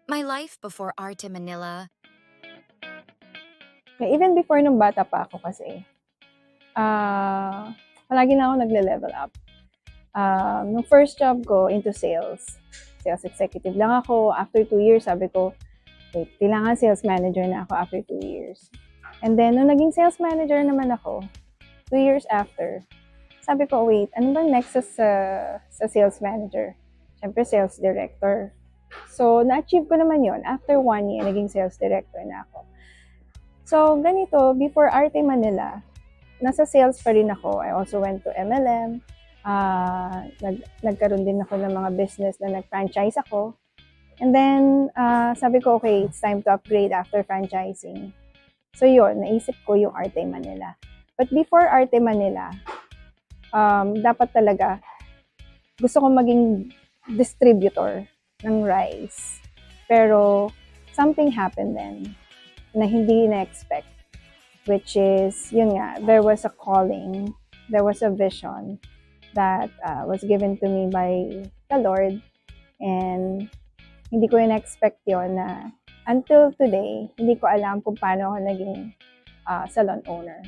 My life before Arte Manila. Even before nung bata pa ako kasi, palagi na ako nagle-level up. Nung first job ko, into sales. Sales executive lang ako. After 2 years, sabi ko, wait, kailangan sales manager na ako after 2 years. And then, nung naging sales manager naman ako, 2 years after, sabi ko, wait, ano bang next sa sales manager? Siyempre, sales director. So, na-achieve ko naman yon. After 1 year, naging sales director na ako. So, ganito, before Arte Manila, nasa sales pa rin ako. I also went to MLM. Nagkaroon din ako ng mga business na nag-franchise ako. And then, sabi ko, okay, it's time to upgrade after franchising. So yun, naisip ko yung Arte Manila. But before Arte Manila, dapat talaga, gusto ko maging distributor ng rice. Pero, something happened then na hindi na-expect. Which is, yun nga, there was a calling, there was a vision that was given to me by the Lord. And hindi ko in-expect yun na until today, hindi ko alam kung paano ako naging salon owner.